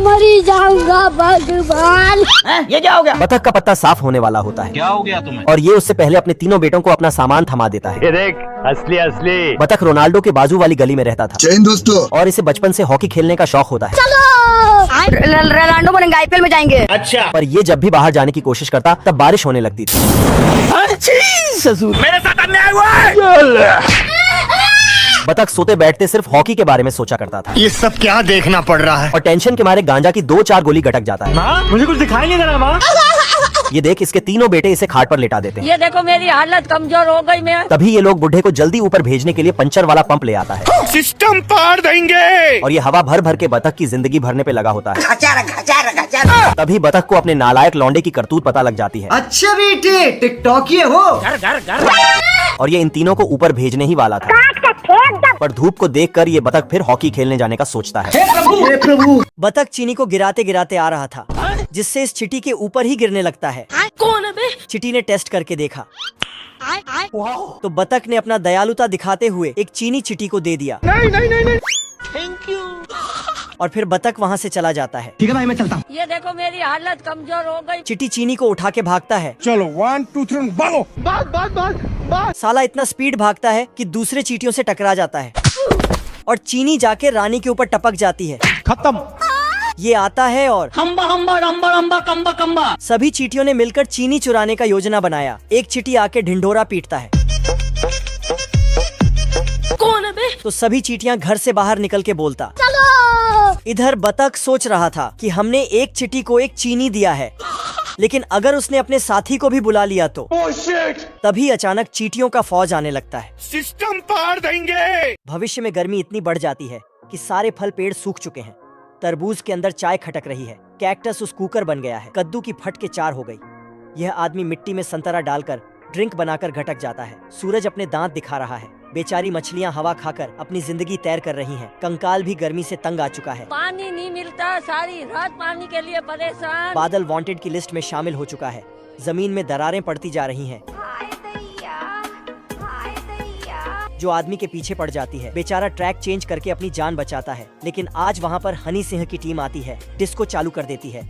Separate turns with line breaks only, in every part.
मरी जाऊंगा भगवान।
ये क्या हो गया?
बतख का पत्ता साफ होने वाला होता है।
क्या हो गया तुम्हें?
और ये उससे पहले अपने तीनों बेटों को अपना सामान थमा देता है।
ये देख, असली असली।
बतख रोनाल्डो के बाजू वाली गली में रहता था।
जय हिंद दोस्तों।
और इसे बचपन से हॉकी खेलने का शौक होता है।
रोनाल्डो बनेंगे, आईपीएल में जाएंगे।
अच्छा,
पर ये जब भी बाहर जाने की कोशिश करता तब बारिश होने लगती थी।
मेरे साथ अन्याय हुआ है।
बतख सोते बैठते सिर्फ हॉकी के बारे में सोचा करता था।
ये सब क्या देखना पड़ रहा है?
और टेंशन के मारे गांजा की 2-4 गोली गटक जाता है।
माँ, मुझे कुछ दिखाई नहीं दे रहा माँ।
ये देख इसके तीनों बेटे इसे खाट पर लेटा देते हैं।
ये देखो मेरी हालत कमजोर हो गई मैं।
तभी ये लोग बुढ़े को जल्दी ऊपर भेजने के लिए पंचर वाला पंप ले आता है।
सिस्टम पार देंगे।
और ये हवा भर भर के बतख की जिंदगी भरने पे लगा होता है। तभी बतख को अपने नालायक लौंडे की करतूत पता लग जाती है।
अच्छा बेटे, टिकटॉकी हो।
और ये इन तीनों को ऊपर भेजने ही वाला था। पर धूप को देखकर ये बतख फिर हॉकी खेलने जाने का सोचता है।
हे प्रभु।
बतख चीनी को गिराते गिराते आ रहा था, जिससे इस चिटी के ऊपर ही गिरने लगता है।
कौन है बे?
चिटी ने टेस्ट करके देखा तो बतख ने अपना दयालुता दिखाते हुए एक चीनी चिटी को दे दिया।
नहीं।
Thank you.
और फिर बतख वहाँ से चला जाता है।
ठीक है भाई, मैं चलता हूँ।
ये देखो मेरी हालत कमजोर हो गई।
चिटी चीनी को उठा के भागता है।
चलो 1 2 3 भागो।
साला इतना स्पीड भागता है कि दूसरे चींटियों से टकरा जाता है और चीनी जाके रानी के ऊपर टपक जाती है।
खत्म।
ये आता है और
हम्बा हम्बा रम्बा रम्बा कम्बा कम्बा।
सभी चींटियों ने मिलकर चीनी चुराने का योजना बनाया। एक चींटी आके ढिंढोरा पीटता है
कौन है बे?
तो सभी चींटियां घर से बाहर निकल के बोलता।
चलो।
इधर बतख सोच रहा था कि हमने एक चींटी को एक चीनी दिया है, लेकिन अगर उसने अपने साथी को भी बुला लिया तो। तभी अचानक चींटियों का फौज आने लगता है।
सिस्टम पार देंगे।
भविष्य में गर्मी इतनी बढ़ जाती है कि सारे फल पेड़ सूख चुके हैं। तरबूज के अंदर चाय खटक रही है। कैक्टस उस कुकर बन गया है। कद्दू की फट के 4 हो गई। यह आदमी मिट्टी में संतरा डालकर ड्रिंक बनाकर घटक जाता है। सूरज अपने दांत दिखा रहा है। बेचारी मछलियां हवा खाकर अपनी जिंदगी तैर कर रही हैं। कंकाल भी गर्मी से तंग आ चुका है।
पानी नहीं मिलता, सारी रात पानी के लिए परेशान।
बादल वांटेड की लिस्ट में शामिल हो चुका है। जमीन में दरारें पड़ती जा रही हैं, जो आदमी के पीछे पड़ जाती है। बेचारा ट्रैक चेंज करके अपनी जान बचाता है, लेकिन आज वहाँ पर हनी सिंह की टीम आती है। डिस्को चालू कर देती है,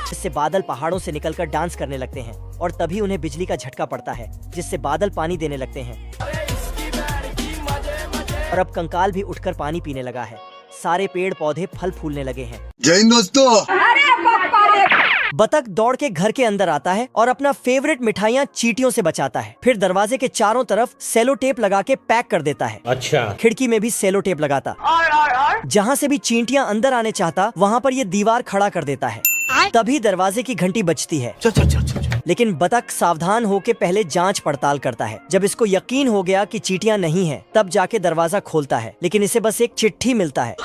जिससे बादल पहाड़ों से निकलकर डांस करने लगते हैं। और तभी उन्हें बिजली का झटका पड़ता है, जिससे बादल पानी देने लगते हैं। और अब कंकाल भी उठकर पानी पीने लगा है। सारे पेड़ पौधे फल फूलने लगे हैं।
जय हिंद दोस्तों।
बतख दौड़ के घर के अंदर आता है और अपना फेवरेट मिठाइयाँ चींटियों से बचाता है। फिर दरवाजे के चारों तरफ सेलो टेप लगा के पैक कर देता है।
अच्छा।
खिड़की में भी सेलो टेप लगाता। जहाँ से भी चींटियाँ अंदर आने चाहता वहाँ पर ये दीवार खड़ा कर देता है। तभी दरवाजे की घंटी बजती है। लेकिन बतख सावधान होके पहले जांच पड़ताल करता है। जब इसको यकीन हो गया कि चींटियां नहीं हैं, तब जाके दरवाजा खोलता है। लेकिन इसे बस एक चिट्ठी मिलता है।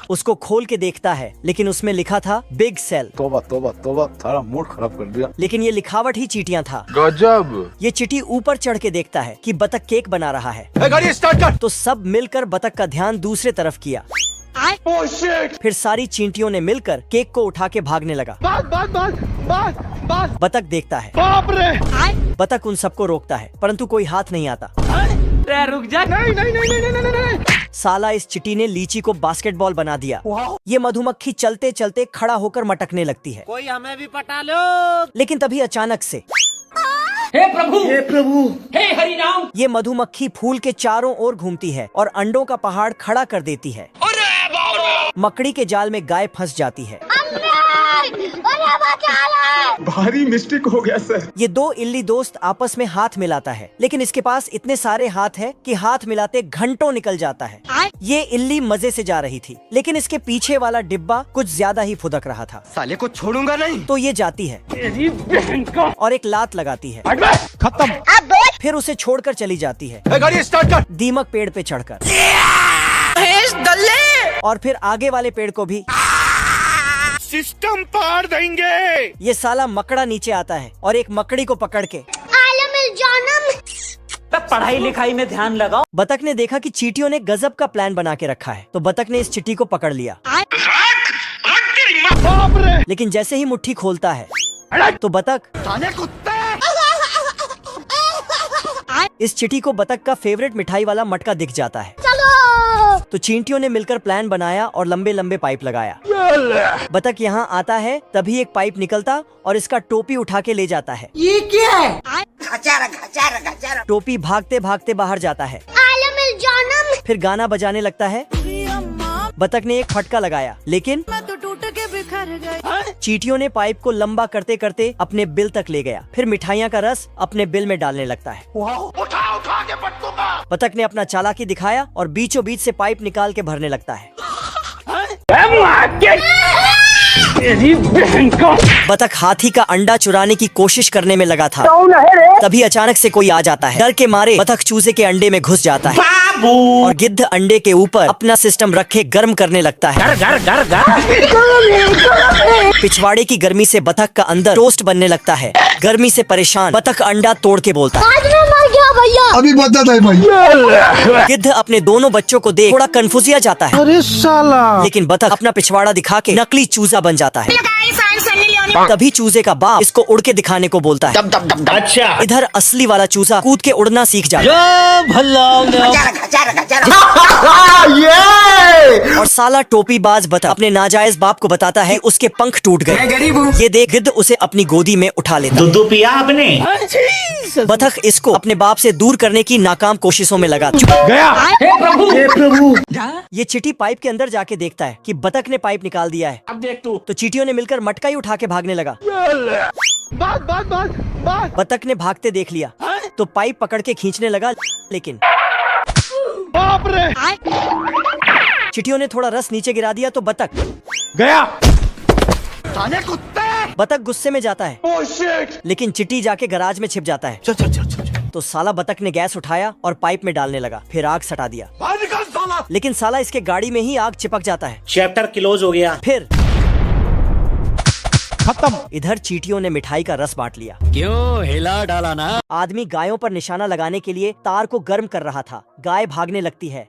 उसको खोल के देखता है, लेकिन उसमें लिखा था बिग सेल।
तोबा तोबा तोबा, सारा मूड खराब कर दिया।
लेकिन ये लिखावट ही चींटियां था।
गजब।
ये चिट्ठी ऊपर चढ़ के देखता है कि बतख केक बना रहा है।
गाड़ी स्टार्ट कर।
तो सब मिलकर बतख का ध्यान दूसरे तरफ किया। फिर सारी चींटियों ने मिलकर केक को उठा के भागने लगा। बतख देखता है।
बाप रे।
बतख उन सबको रोकता है, परंतु कोई हाथ नहीं आता।
रुक जा।
नहीं।
साला इस चिटी ने लीची को बास्केटबॉल बना दिया। ये मधुमक्खी चलते चलते खड़ा होकर मटकने लगती है।
कोई हमें भी पटा लो।
लेकिन तभी अचानक से
हे प्रभु, हे हरि राम।
ये मधुमक्खी फूल के चारों ओर घूमती है और अंडों का पहाड़ खड़ा कर देती है। मकड़ी के जाल में गाय फंस जाती है।
भारी मिस्टेक हो गया सर।
ये 2 इल्ली दोस्त आपस में हाथ मिलाता है, लेकिन इसके पास इतने सारे हाथ है कि हाथ मिलाते घंटों निकल जाता है। ये इल्ली मजे से जा रही थी, लेकिन इसके पीछे वाला डिब्बा कुछ ज्यादा ही फुदक रहा था।
साले को छोड़ूंगा नहीं।
तो ये जाती है और एक लात लगाती है।
खत्म।
फिर उसे छोड़कर चली जाती है।
गाड़ी स्टार्ट कर।
दीमक पेड़ पे चढ़कर। और फिर आगे वाले पेड़ को भी।
सिस्टम पार देंगे।
ये साला मकड़ा नीचे आता है और एक मकड़ी को पकड़ के
पढ़ाई लिखाई में ध्यान लगाओ।
बतख ने देखा कि चींटियों ने गजब का प्लान बना के रखा है, तो बतख ने इस चिट्ठी को पकड़ लिया।
बाप रे।
लेकिन जैसे ही मुट्ठी खोलता है तो बतख इस चिट्ठी को बतख का फेवरेट मिठाई वाला मटका दिख जाता है। तो चींटियों ने मिलकर प्लान बनाया और लंबे लंबे पाइप लगाया। बतख यहाँ आता है तभी एक पाइप निकलता और इसका टोपी उठा के ले जाता है।
ये क्या है?
टोपी भागते भागते बाहर जाता है। फिर गाना बजाने लगता है। बतख ने एक फटका लगाया लेकिन चींटियों ने पाइप को लंबा करते करते अपने बिल तक ले गया। फिर मिठाइयाँ का रस अपने बिल में डालने लगता है। बतख ने अपना चालाकी दिखाया और बीचों बीच से पाइप निकाल के भरने लगता है। बतख हाथी का अंडा चुराने की कोशिश करने में लगा था। तभी अचानक से कोई आ जाता है। डर के मारे बतख चूजे के अंडे में घुस जाता है और गिद्ध अंडे के ऊपर अपना सिस्टम रखे गर्म करने लगता है। पिछवाड़े की गर्मी से बतख का अंदर टोस्ट बनने लगता है। गर्मी से परेशान बतख अंडा तोड़ के बोलता है,
आज मैं मर गया भैया।
अभी बता था भाई।
गिद्ध अपने दोनों बच्चों को देख थोड़ा कंफ्यूजिया जाता है।
अरे साला।
लेकिन बतख अपना पिछवाड़ा दिखा के नकली चूजा बन जाता है। तभी चूजे का बाप इसको उड़ के दिखाने को बोलता है।
अच्छा।
इधर असली वाला चूजा कूद के उड़ना सीख जाता है और साला टोपीबाज बतख अपने नाजायज बाप को बताता है उसके पंख टूट गए। ये देख गिद्ध उसे अपनी गोदी में उठा लेता है।
दूध पिया आपने?
बतख इसको अपने बाप से दूर करने की नाकाम कोशिशों में लगा
गया।
हे प्रभु
ये चिटी पाइप के अंदर जाके देखता है कि बतख ने पाइप निकाल दिया है।
अब देख तू।
तो चींटियों ने मिलकर मटका ही उठा के भागने लगा। बतख ने भागते देख लिया तो पाइप पकड़ के खींचने लगा लेकिन
बाप रे।
चिटियों ने थोड़ा रस नीचे गिरा दिया तो बतख
गया।
बतख गुस्से में जाता है
Oh shit!
लेकिन चिट्टी जाके गराज में छिप जाता है। तो साला बतख ने गैस उठाया और पाइप में डालने लगा। फिर आग सटा दिया
बाहर निकल साला।
लेकिन साला इसके गाड़ी में ही आग चिपक जाता है।
चैप्टर क्लोज हो गया।
फिर
खत्म।
इधर चींटियों ने मिठाई का रस बांट लिया।
क्यों हिला डाला ना?
आदमी गायों पर निशाना लगाने के लिए तार को गर्म कर रहा था। गाय भागने लगती है।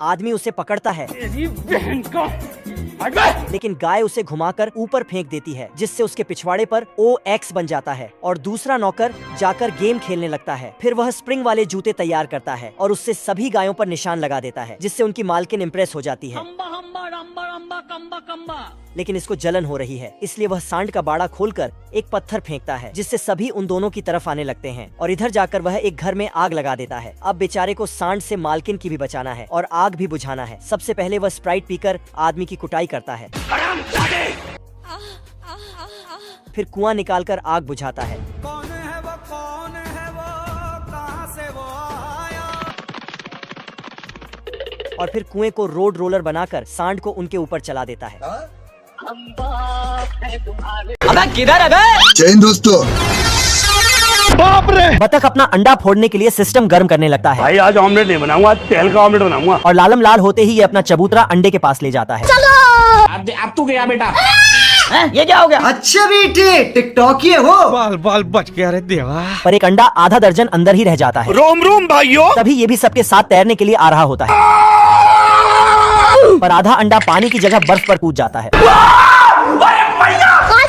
आदमी उसे पकड़ता है लेकिन गाय उसे घुमाकर ऊपर फेंक देती है जिससे उसके पिछवाड़े पर OX बन जाता है और दूसरा नौकर जाकर गेम खेलने लगता है। फिर वह स्प्रिंग वाले जूते तैयार करता है और उससे सभी गायों पर निशान लगा देता है जिससे उनकी मालकिन इम्प्रेस हो जाती है। लेकिन इसको जलन हो रही है इसलिए वह सांड का बाड़ा खोलकर एक पत्थर फेंकता है जिससे सभी उन दोनों की तरफ आने लगते हैं और इधर जाकर वह एक घर में आग लगा देता है। अब बेचारे को सांड से मालकिन की भी बचाना है और आग भी बुझाना है। सबसे पहले वह स्प्राइट पीकर आदमी की कुटाई करता है। फिर कुआं निकालकर आग बुझाता है। और फिर कुएं को रोड रोलर बनाकर सांड को उनके ऊपर चला देता है।
अबे किधर है बे?
जय हिंद दोस्तों। बाप रे।
बतख अपना अंडा फोड़ने के लिए सिस्टम गर्म करने लगता है
भाई आज ऑमलेट नहीं बनाऊंगा, तेल का ऑमलेट बनाऊंगा।
और लालम लाल होते ही ये अपना चबूतरा अंडे के पास ले जाता है।
अब तू गया बेटा।
ये क्या हो गया?
अच्छा बेटे टिकटॉक ये हो।
बाल बाल बच गया रे देवा।
पर एक अंडा आधा दर्जन अंदर ही रह जाता है।
रोम रोम भाइयों।
तभी ये भी सबके साथ तैरने के लिए आ रहा होता है पर आधा अंडा पानी की जगह बर्फ पर कूद जाता है।
आज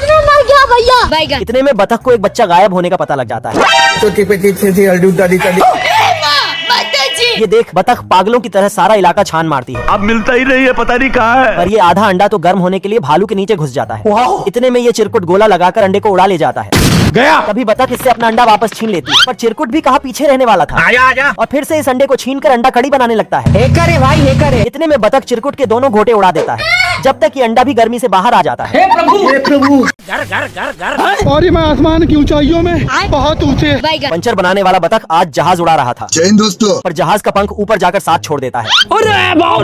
मैं मर गया भैया।
इतने में बतख को एक बच्चा गायब होने का पता लग जाता है। ये देख बतख पागलों की तरह सारा इलाका छान मारती है।
अब मिलता ही नहीं है, पता नहीं कहाँ है।
पर ये आधा अंडा तो गर्म होने के लिए भालू के नीचे घुस जाता है। इतने में ये चिरकुट गोला लगाकर अंडे को उड़ा ले जाता है।
गया।
तभी बतख इससे अपना अंडा वापस छीन लेती है पर चिरकुट भी कहाँ पीछे रहने वाला था।
आजा आजा।
और फिर से इस अंडे को छीनकर अंडा कड़ी बनाने लगता है। इतने में बतख चिरकुट के दोनों घोटे उड़ा देता है जब तक ये अंडा भी गर्मी से बाहर आ जाता है।
हे प्रभु
घर घर घर घर।
और ये मैं आसमान की ऊंचाइयों में बहुत ऊंचे।
पंचर बनाने वाला बतख आज जहाज उड़ा रहा था।
जय हिंद दोस्तों।
पर जहाज का पंख ऊपर जाकर साथ छोड़ देता है। और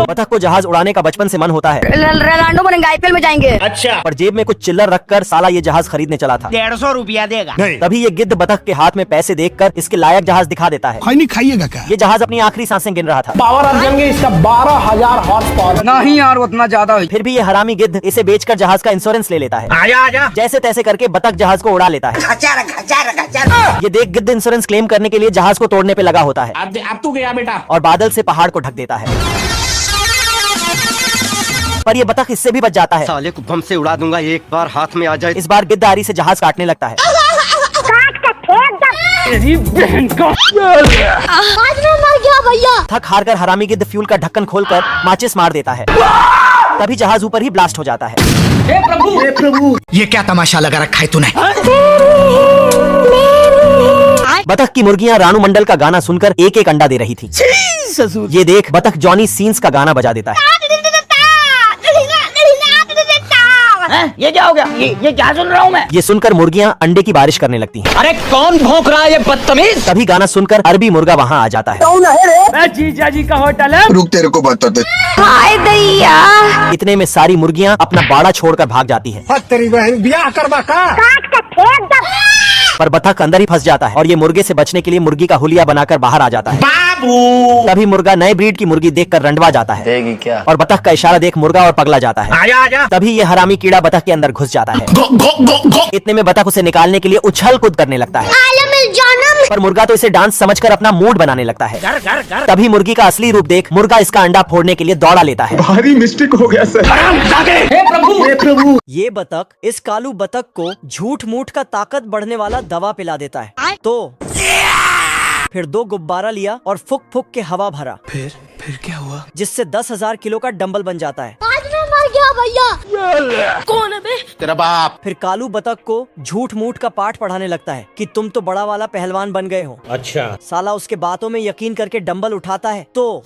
बतख को जहाज उड़ाने का बचपन से मन होता है।
रोनाल्डो बनेंगे, IPL में जाएंगे।
अच्छा।
पर जेब में कुछ चिल्लर रखकर साला ये जहाज खरीदने चला था।
150 रुपया देगा।
नहीं।
तभी ये गिद्ध बतख के हाथ में पैसे देखकर इसके लायक जहाज दिखा देता है।
खाई नहीं खाइएगा क्या?
ये जहाज अपनी आखिरी सांसें गिन रहा था।
पावर अर्जन के इसका 12,000 हॉर्स पावर। नहीं यार उतना ज्यादा।
फिर भी ये हरामी गिद्ध इसे बेचकर जहाज का इंश्योरेंस ले लेता है।
आजा आजा।
जैसे तैसे करके बतख जहाज को उड़ा लेता है। ये देख गिद्ध इंश्योरेंस क्लेम करने के लिए जहाज को तोड़ने पे लगा होता है
अब तू गया बेटा।
और बादल से पहाड़ को ढक देता है। पर ये बतख इससे भी बच जाता है।
साले को बम से उड़ा दूंगा एक बार हाथ में आ जाए।
इस बार गिद्ध आरी से जहाज काटने लगता है।
तेरी बहन का।
आज मैं मर गया भैया।
थक हार कर हरामी गिद्ध फ्यूल का ढक्कन खोलकर माचिस मार देता है। तभी जहाज ऊपर ही ब्लास्ट हो जाता है।
हे प्रभु,
हे प्रभु,
ये क्या तमाशा लगा रखा है तूने?
बतख की मुर्गियां रानू मंडल का गाना सुनकर एक एक अंडा दे रही थी। ये देख बतख जॉनी सीन्स का गाना बजा देता है।
ये क्या हो गया? ये क्या सुन रहा हूँ मैं?
ये सुनकर मुर्गियां अंडे की बारिश करने लगती हैं।
अरे कौन भौंक रहा है ये बदतमीज?
तभी गाना सुनकर अरबी मुर्गा वहाँ आ जाता है।
मैं जीजा जी का होटल है।
रुक तेरे को बताते।
हाय दैया।
इतने में सारी मुर्गियां अपना बाड़ा छोड़कर भाग जाती है।
तेरी बहन ब्याह करवा का।
पर बतख अंदर ही फंस जाता है और ये मुर्गे से बचने के लिए मुर्गी का हुलिया बनाकर बाहर आ जाता है।
बाबू
तभी मुर्गा नए ब्रीड की मुर्गी देखकर रंडवा जाता है।
देगी क्या?
और बतख का इशारा देख मुर्गा और पगला जाता है।
आजा आजा।
तभी ये हरामी कीड़ा बतख के अंदर घुस जाता है। इतने में बतख उसे निकालने के लिए उछल कूद करने लगता है। पर मुर्गा तो इसे डांस समझकर अपना मूड बनाने लगता है। तभी मुर्गी का असली रूप देख मुर्गा इसका अंडा फोड़ने के लिए दौड़ा लेता है।
भारी मिस्टेक हो गया सर।
हे प्रभु,
हे प्रभु,
ये बतख इस कालू बतख को झूठ मूठ का ताकत बढ़ने वाला दवा पिला देता है। तो फिर 2 गुब्बारा लिया और फुक फुक के हवा भरा।
फिर क्या हुआ?
जिससे 10,000 किलो का डंबल बन जाता है।
आज मैं मर गया भैया। कौन है बे?
तेरा बाप।
फिर कालू बतख को झूठ मूठ का पाठ पढ़ाने लगता है कि तुम तो बड़ा वाला पहलवान बन गए हो।
अच्छा।
साला उसके बातों में यकीन करके डंबल उठाता है तो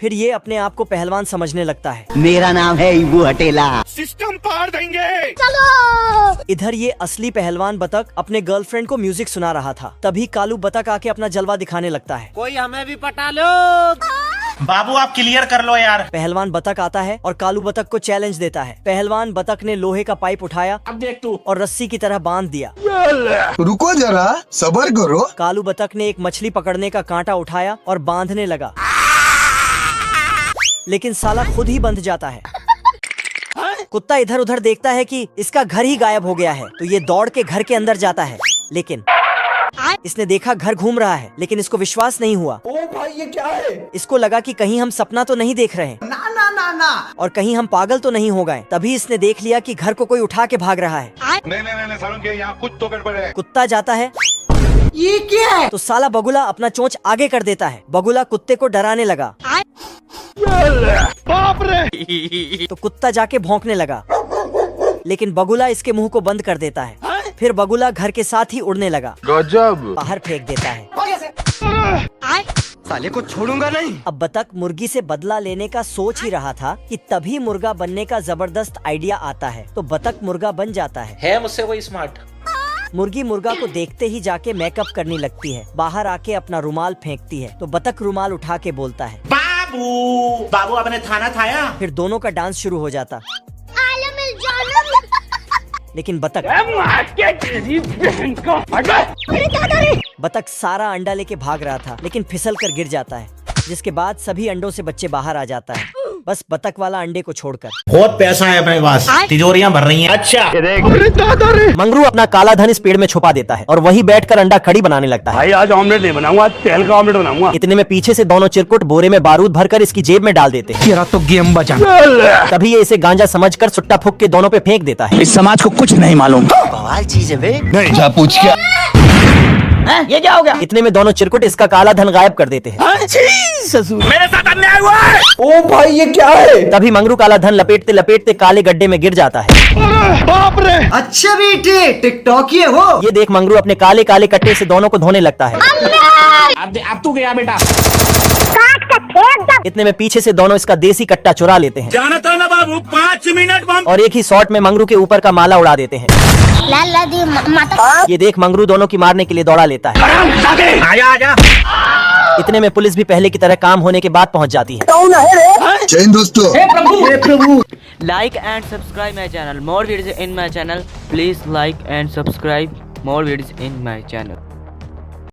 फिर ये अपने आप को पहलवान समझने लगता है।
मेरा नाम है इबू हटेला।
सिस्टम पार देंगे।
चलो।
इधर ये असली पहलवान बतख अपने गर्लफ्रेंड को म्यूजिक सुना रहा था। तभी कालू बतख आके अपना जलवा दिखाने लगता है।
कोई हमें भी पटा लो।
बाबू आप क्लियर कर लो यार।
पहलवान बतख आता है और कालू बतख को चैलेंज देता है। पहलवान बतख ने लोहे का पाइप उठाया
अब देख तू।
और रस्सी की तरह बांध दिया।
रुको जरा, सबर करो।
कालू बतख ने एक मछली पकड़ने का कांटा उठाया और बांधने लगा, लेकिन साला खुद ही बंध जाता है। कुत्ता इधर उधर देखता है कि इसका घर ही गायब हो गया है, तो ये दौड़ के घर के अंदर जाता है। लेकिन इसने देखा घर घूम रहा है, लेकिन इसको विश्वास नहीं हुआ।
ओ भाई ये क्या है?
इसको लगा कि कहीं हम सपना तो नहीं देख रहे हैं
ना ना ना ना।
और कहीं हम पागल तो नहीं हो गए। तभी इसने देख लिया कि घर को कोई उठा के भाग रहा है।
नहीं सालों के यहाँ कुछ तो गड़बड़ है।
कुत्ता जाता है
ये क्या है?
तो साला बगुला अपना चोंच आगे कर देता है। बगुला कुत्ते को डराने लगा।
बाप रे।
तो कुत्ता जाके भौंकने लगा, लेकिन बगुला इसके मुंह को बंद कर देता है। फिर बगुला घर के साथ ही उड़ने लगा,
गजब।
बाहर फेंक देता है।
साले को छोड़ूंगा नहीं।
अब बतख मुर्गी से बदला लेने का सोच ही रहा था कि तभी मुर्गा बनने का जबरदस्त आइडिया आता है। तो बतख मुर्गा बन जाता है
मुझसे कोई स्मार्ट?
मुर्गी मुर्गा को देखते ही जाके मेकअप करने लगती है। बाहर आके अपना रुमाल फेंकती है तो बतख रुमाल उठा के बोलता है,
बाबू बाबू आपने खाना खाया?
फिर दोनों का डांस शुरू हो जाता। लेकिन बतख
तेरी बहन का।
बतख सारा अंडा लेके भाग रहा था, लेकिन फिसल कर गिर जाता है, जिसके बाद सभी अंडों से बच्चे बाहर आ जाता है, बस बतख वाला अंडे को छोड़कर।
बहुत पैसा है अपने पास, तिजोरियां भर रही हैं। अच्छा
मंगरू अपना काला धन इस पेड़ में छुपा देता है और वहीं बैठकर अंडा कड़ी बनाने लगता है।
भाई आज ऑमलेट नहीं बनाऊंगा, तेल का ऑमलेट बनाऊंगा।
इतने में पीछे से दोनों चिरकुट बोरे में बारूद भरकर इसकी जेब में डाल देते हैं।
तेरा तो गेम बजा।
तभी ये इसे गांजा समझकर सुट्टा फूक के दोनों पे फेंक देता है।
इस समाज को कुछ नहीं मालूम। बवाल चीज है बे।
नहीं पूछ क्या?
ये क्या हो गया?
इतने में दोनों चिरकुट इसका काला धन गायब कर देते हैं।
मेरे साथ अन्याय हुआ है।
ओ भाई ये क्या है?
तभी मंगरू काला धन लपेटते लपेटते काले गड्ढे में गिर जाता है।
बाप रे।
अच्छा बेटे टिकटॉक ये हो।
ये देख मंगरू अपने काले काले कट्टे से दोनों को धोने लगता है।
अब तू गया बेटा।
इतने में पीछे से दोनों इसका देसी कट्टा चुरा लेते हैं
जाना था ना बाबू, 5 मिनट बम।
और एक ही शॉट में मंगरू के ऊपर का माला उड़ा देते हैं।
लाला दी माता।
ये देख मंगरू दोनों की मारने के लिए दौड़ा लेता है।
आजा आजा।
इतने में पुलिस भी पहले की तरह काम होने के बाद पहुंच जाती है।
जैन दोस्तों।
हे प्रभु,
हे प्रभु,
Like and subscribe my channel. More videos in my channel. Please like and subscribe more videos in my channel.